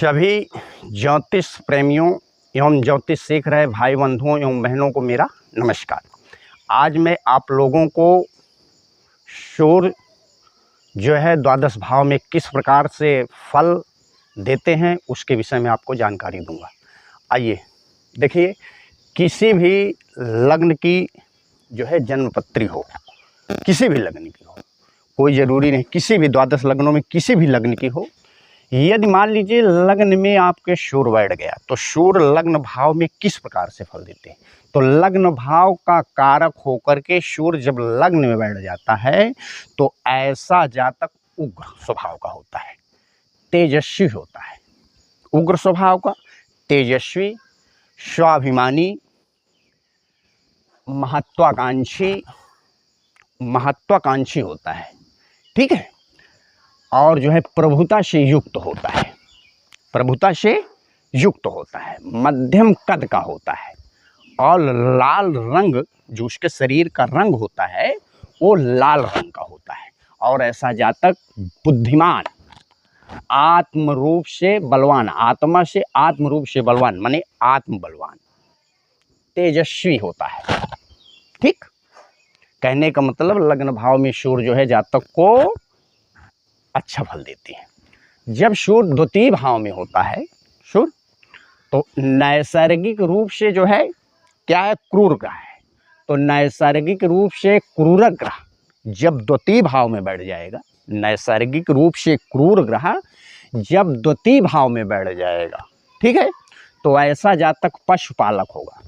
सभी ज्योतिष प्रेमियों एवं ज्योतिष सीख रहे भाई बंधुओं एवं बहनों को मेरा नमस्कार। आज मैं आप लोगों को सूर्य जो है द्वादश भाव में किस प्रकार से फल देते हैं उसके विषय में आपको जानकारी दूंगा। आइए देखिए, किसी भी लग्न की जो है जन्मपत्री हो, किसी भी लग्न की हो, कोई ज़रूरी नहीं, किसी भी द्वादश लग्नों में किसी भी लग्न की हो, यदि मान लीजिए लग्न में आपके सूर्य बैठ गया तो सूर्य लग्न भाव में किस प्रकार से फल देते हैं। तो लग्न भाव का कारक होकर के सूर्य जब लग्न में बैठ जाता है तो ऐसा जातक उग्र स्वभाव का होता है, तेजस्वी होता है, उग्र स्वभाव का, तेजस्वी, स्वाभिमानी, महत्वाकांक्षी होता है, ठीक है। और जो है प्रभुता से युक्त होता है, प्रभुता से युक्त होता है, मध्यम कद का होता है और लाल रंग, जो उसके शरीर का रंग होता है वो लाल रंग का होता है। और ऐसा जातक बुद्धिमान, आत्म रूप से बलवान, आत्मा से आत्म रूप से बलवान माने आत्म बलवान, तेजस्वी होता है, ठीक। कहने का मतलब लग्न भाव में सूर्य जो है जातक को अच्छा फल देती है। जब सूर्य द्वितीय भाव में होता है सूर्य, तो नैसर्गिक रूप से जो है क्या है, क्रूर ग्रह है। तो नैसर्गिक रूप से क्रूर ग्रह जब द्वितीय भाव में बैठ जाएगा, नैसर्गिक रूप से क्रूर ग्रह जब द्वितीय भाव में बैठ जाएगा, ठीक है, तो ऐसा जातक पशुपालक होगा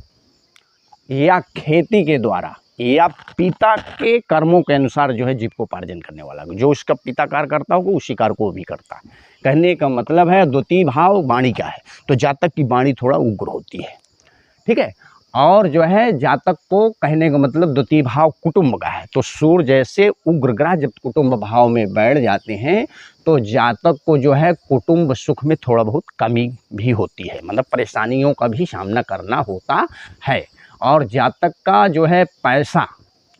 या खेती के द्वारा या पिता के कर्मों के अनुसार जो है जीविकोपार्जन करने वाला, जो उसका पिता कार्य करता होगा उसी कार्य को भी करता है। कहने का मतलब है द्वितीय भाव वाणी का है, तो जातक की वाणी थोड़ा उग्र होती है, ठीक है। और जो है जातक को कहने का मतलब द्वितीय भाव कुटुंब का है, तो सूर्य जैसे उग्र ग्रह जब कुटुंब भाव में बैठ जाते हैं तो जातक को जो है कुटुंब सुख में थोड़ा बहुत कमी भी होती है, मतलब परेशानियों का भी सामना करना होता है। और जातक का जो है पैसा,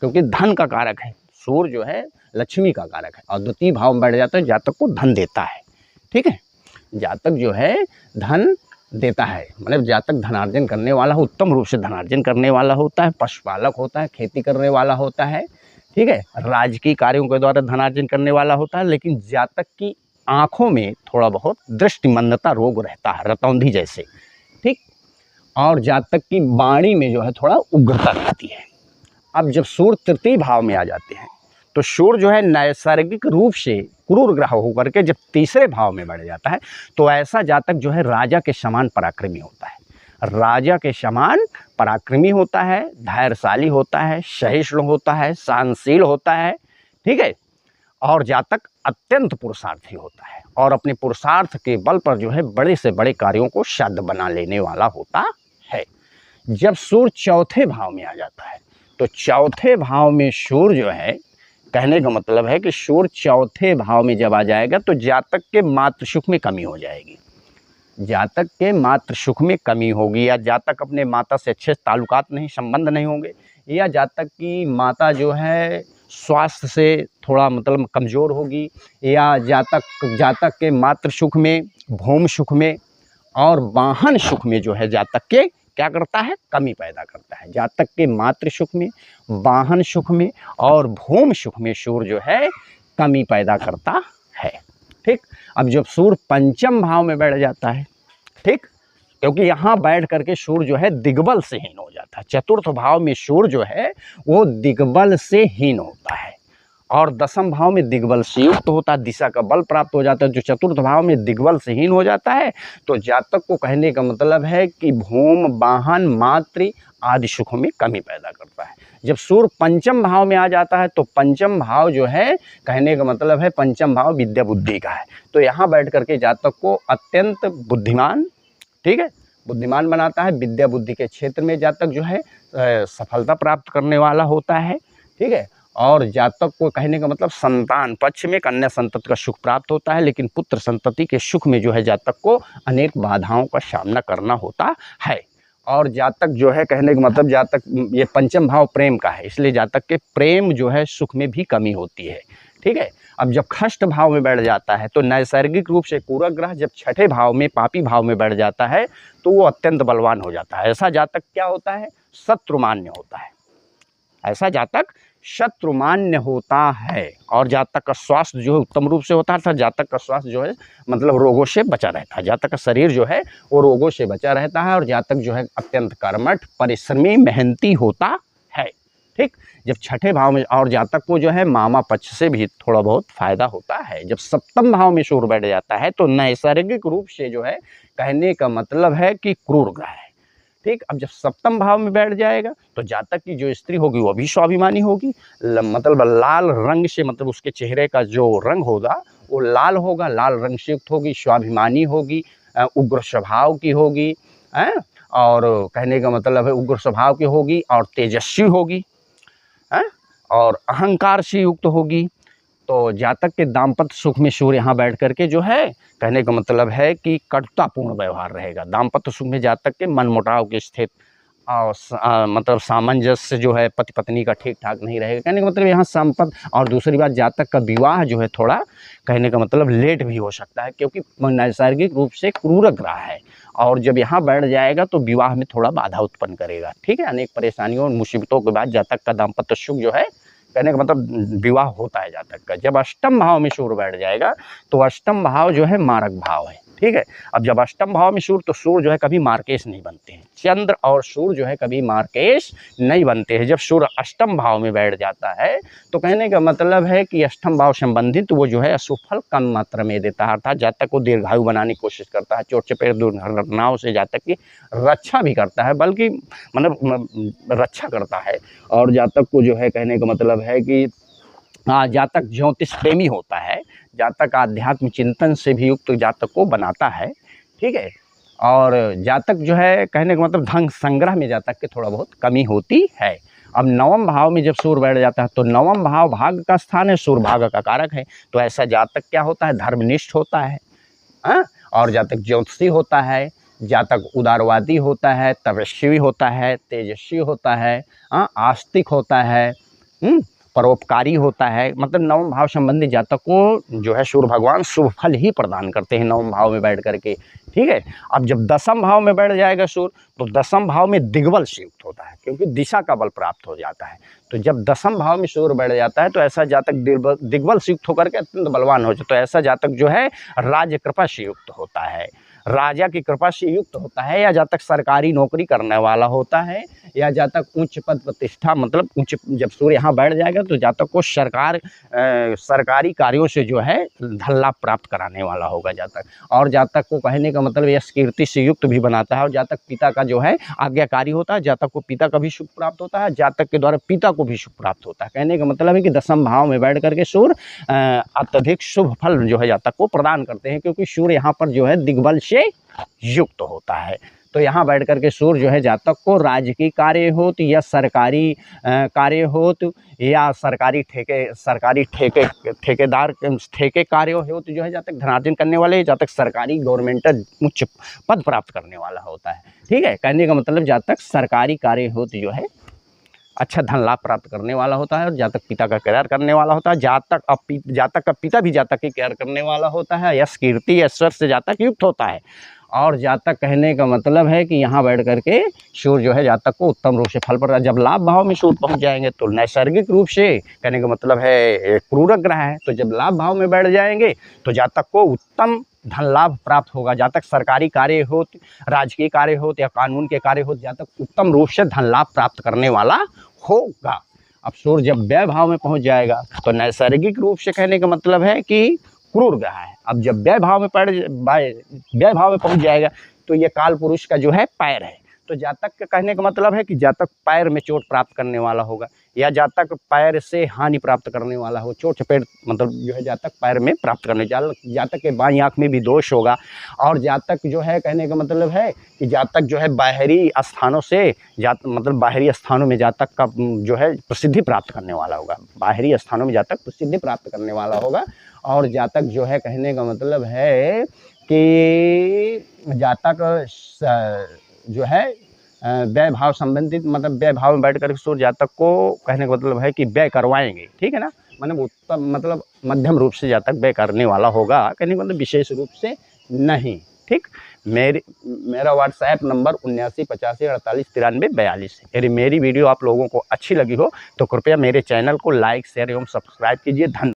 क्योंकि धन का कारक है, सूर्य जो है लक्ष्मी का कारक है और द्वितीय भाव में बैठ जाता है, जातक को धन देता है, ठीक है। जातक जो है धन देता है, मतलब जातक धनार्जन करने वाला, उत्तम रूप से धनार्जन करने वाला होता है, पशुपालक होता है, खेती करने वाला होता है, ठीक है, राजकीय कार्यों के द्वारा धनार्जन करने वाला होता है। लेकिन जातक की आँखों में थोड़ा बहुत दृष्टिमंदता रोग रहता है, रतौंधी जैसे, ठीक। और जातक की वाणी में जो है थोड़ा उग्रता रहती है। अब जब सूर्य तृतीय भाव में आ जाते हैं तो सूर्य जो है नैसर्गिक रूप से क्रूर ग्रह होकर के जब तीसरे भाव में बढ़ जाता है तो ऐसा जातक जो है राजा के समान पराक्रमी होता है, राजा के समान पराक्रमी होता है, धैर्यशाली होता है, सहिष्णु होता है, सहनशील होता है, ठीक है। और जातक अत्यंत पुरुषार्थी होता है और अपने पुरुषार्थ के बल पर जो है बड़े से बड़े कार्यों को साध्य बना लेने वाला होता है। जब सूर्य चौथे भाव में आ जाता है तो चौथे भाव में सूर्य जो है, कहने का मतलब है कि सूर्य चौथे भाव में जब आ जाएगा तो जातक के मातृ सुख में कमी हो जाएगी, जातक के मातृ सुख में कमी होगी, या जातक अपने माता से अच्छे ताल्लुकात नहीं, संबंध नहीं होंगे, या जातक की माता जो है स्वास्थ्य से थोड़ा मतलब कमज़ोर होगी, या जातक के मातृ सुख में, भूमि सुख में और वाहन सुख में जो है जातक के क्या करता है, कमी पैदा करता है। जातक के मातृ सुख में, वाहन सुख में और भूमि सुख में सूर्य जो है कमी पैदा करता है, ठीक। अब जब सूर्य पंचम भाव में बैठ जाता है, ठीक, क्योंकि यहाँ बैठ करके सूर्य जो है दिग्बल से हीन हो जाता है। चतुर्थ भाव में सूर्य जो है वो दिग्बल से हीन होता है और दसम भाव में दिग्बल से युक्त होता है, दिशा का बल प्राप्त हो जाता है। जो चतुर्थ भाव में दिग्बल से हीन हो जाता है तो जातक को कहने का मतलब है कि भूम, वाहन, मातृ आदि सुखों में कमी पैदा करता है। जब सूर्य पंचम भाव में आ जाता है तो पंचम भाव जो है, कहने का मतलब है पंचम भाव विद्या बुद्धि का है, तो यहाँ बैठ करके जातक को अत्यंत बुद्धिमान, ठीक है, बुद्धिमान बनाता है। विद्या बुद्धि के क्षेत्र में जातक जो है सफलता प्राप्त करने वाला होता है, ठीक है। और जातक को कहने का मतलब संतान पक्ष में कन्या संतति का सुख प्राप्त होता है, लेकिन पुत्र संतति के सुख में जो है जातक को अनेक बाधाओं का सामना करना होता है। और जातक जो है, कहने का मतलब जातक, ये पंचम भाव प्रेम का है, इसलिए जातक के प्रेम जो है सुख में भी कमी होती है, ठीक है। अब जब खष्ट भाव में बैठ जाता है तो नैसर्गिक रूप से कुरक ग्रह जब छठे भाव में पापी भाव में बैठ जाता है तो वो अत्यंत बलवान हो जाता है। ऐसा जातक क्या होता है, शत्रुमान्य होता है। ऐसा जातक शत्रुमान्य होता है और जातक का स्वास्थ्य जो है उत्तम रूप से होता है, अर्थात जातक का स्वास्थ्य जो है मतलब रोगों से बचा रहता है। जातक का शरीर जो है वो रोगों से बचा रहता है और जातक जो है अत्यंत कर्मठ, परिश्रमी, मेहनती होता है। ठीक, जब छठे भाव में और जातक को जो है मामा पक्ष से भी थोड़ा बहुत फायदा होता है। जब सप्तम भाव में सूर्य बैठ जाता है तो नैसर्गिक रूप से जो है कहने का मतलब है कि क्रूर ग्रह है। ठीक, अब जब सप्तम भाव में बैठ जाएगा तो जातक की जो स्त्री होगी वो भी स्वाभिमानी होगी, मतलब लाल रंग से, मतलब उसके चेहरे का जो रंग होगा वो लाल होगा, लाल रंग से युक्त होगी, स्वाभिमानी होगी, उग्र स्वभाव की होगी, और कहने का मतलब है उग्र स्वभाव की होगी और तेजस्वी होगी, और अहंकार से युक्त होगी। तो जातक के दाम्पत्य सुख में सूर्य यहाँ बैठ करके जो है कहने का मतलब है कि कटुतापूर्ण व्यवहार रहेगा। दाम्पत्य सुख में जातक के मनमुटाव की स्थिति और मतलब सामंजस्य जो है पति पत्नी का ठीक ठाक नहीं रहेगा। कहने का मतलब यहाँ संपत्ति, और दूसरी बात जातक का विवाह जो है थोड़ा कहने का मतलब लेट भी हो सकता है क्योंकि नैसर्गिक रूप से क्रूर ग्रह है और जब यहाँ बैठ जाएगा तो विवाह में थोड़ा बाधा उत्पन्न करेगा। ठीक है, अनेक परेशानियों और मुसीबतों के बाद जातक का दाम्पत्य सुख जो है कहने का मतलब विवाह होता है जातक का। जब अष्टम भाव में सूर्य बैठ जाएगा तो अष्टम भाव जो है मारक भाव है। ठीक है, अब जब अष्टम भाव में सूर्य, तो सूर्य जो है कभी मार्केश नहीं बनते हैं। चंद्र और सूर्य जो है कभी मार्केश नहीं बनते हैं। जब सूर्य अष्टम भाव में बैठ जाता है तो कहने का मतलब है कि अष्टम भाव संबंधित वो जो है अशुभ फल कम मात्रा में देता है, अर्थात जातक को दीर्घायु बनाने की कोशिश करता है, चोट चपेट दुर्घटनाओं से जातक की रक्षा भी करता है, बल्कि मतलब रक्षा करता है। और जातक को जो है कहने का मतलब है कि जातक ज्योतिष प्रेमी होता है, जातक आध्यात्म चिंतन से भी युक्त जातक को बनाता है। ठीक है, और जातक जो है कहने का मतलब धन संग्रह में जातक के थोड़ा बहुत कमी होती है। अब नवम भाव में जब सूर्य बैठ जाता है तो नवम भाव भाग्य का स्थान है, सूर्य भाग्य का कारक है। तो ऐसा जातक क्या होता है, धर्मनिष्ठ होता है, और जातक ज्योतिषी होता है, जातक उदारवादी होता है, तपस्वी होता है, तेजस्वी होता है, आस्तिक होता है, परोपकारी होता है। मतलब नवम भाव संबंधी जातक को जो है सूर्य भगवान शुभ फल ही प्रदान करते हैं नवम भाव में बैठ करके। ठीक है, अब जब दसम भाव में बैठ जाएगा सूर्य तो दसम भाव में दिग्बल से युक्त होता है क्योंकि दिशा का बल प्राप्त हो जाता है। तो जब दसम भाव में सूर्य बैठ जाता है तो ऐसा जातक दिग्बल से युक्त होकर के अत्यंत बलवान हो जाता है। तो ऐसा जातक जो है राज्य कृपा से युक्त होता है, राजा की कृपा से युक्त होता है, या जातक सरकारी नौकरी करने वाला होता है, या जातक उच्च पद प्रतिष्ठा मतलब उच्च, जब सूर्य यहाँ बैठ जाएगा तो जातक को सरकारी कार्यों से जो है धन लाभ प्राप्त कराने वाला होगा जातक। और जातक को कहने का मतलब यश कीर्ति से युक्त भी बनाता है और जातक पिता का जो है आज्ञाकारी होता है, जातक को पिता का भी सुख प्राप्त होता है, जातक के द्वारा पिता को भी सुख प्राप्त होता है। कहने का मतलब है कि दसम भाव में बैठ करके सूर्य अत्यधिक शुभ फल जो है जातक को प्रदान करते हैं क्योंकि सूर्य यहाँ पर जो है दिग्बल से युक्त होता है। तो यहाँ बैठ करके सूर्य जो है जातक को राजकीय कार्य होत या सरकारी कार्य होत या सरकारी ठेकेदार ठेके कार्य होत जो है जातक धनार्जन करने वाले, जातक सरकारी गवर्नमेंट उच्च पद प्राप्त करने वाला होता है। ठीक है, कहने का मतलब जातक सरकारी कार्य होत जो है अच्छा धन लाभ प्राप्त करने वाला होता है और जातक पिता का केयर करने वाला होता है। जातक का पिता भी जातक की केयर करने वाला होता है, यश कीर्ति ऐश्वर्य से जातक युक्त होता है। और जातक कहने का मतलब है कि यहाँ बैठ करके सूर्य जो है जातक को उत्तम रूप से फल प्रदान। जब लाभ भाव में सूर्य पहुँच जाएंगे तो नैसर्गिक रूप से कहने का मतलब है क्रूरक ग्रह है, तो जब लाभ भाव में बैठ जाएंगे तो जातक को उत्तम धन लाभ प्राप्त होगा। जातक सरकारी कार्य हो, राजकीय कार्य हो या कानून के कार्य हो, जातक उत्तम रूप से धन लाभ प्राप्त करने वाला होगा। अब सूर्य जब व्यय भाव में पहुंच जाएगा तो नैसर्गिक रूप से कहने का मतलब है कि क्रूर ग्रह है। अब जब व्यय भाव में पहुंच जाएगा तो ये काल पुरुष का जो है पैर है, तो जातक का कहने का मतलब है कि जातक पैर में चोट प्राप्त करने वाला होगा या जातक पैर से हानि प्राप्त करने वाला हो। चोट चपेट मतलब जो है जातक पैर में प्राप्त करने, जातक के बाईं आँख में भी दोष होगा। और जातक जो है कहने का मतलब है कि जातक जो है बाहरी स्थानों से मतलब बाहरी स्थानों में जातक का जो है प्रसिद्धि प्राप्त करने वाला होगा, बाहरी स्थानों में जातक प्रसिद्धि प्राप्त करने वाला होगा। और जातक जो है कहने का मतलब है कि जातक जो है व्यय भाव संबंधित मतलब व्यय भाव में बैठ कर सूर्य जातक को कहने का मतलब है कि व्यय करवाएंगे। ठीक है ना, मतलब उत्तम मतलब मध्यम रूप से जातक व्यय करने वाला होगा, कहने का मतलब विशेष रूप से नहीं। ठीक, मेरा व्हाट्सएप नंबर 7985489342 है। यदि मेरी वीडियो आप लोगों को अच्छी लगी हो तो कृपया मेरे चैनल को लाइक शेयर एवं सब्सक्राइब कीजिए। धन्यवाद।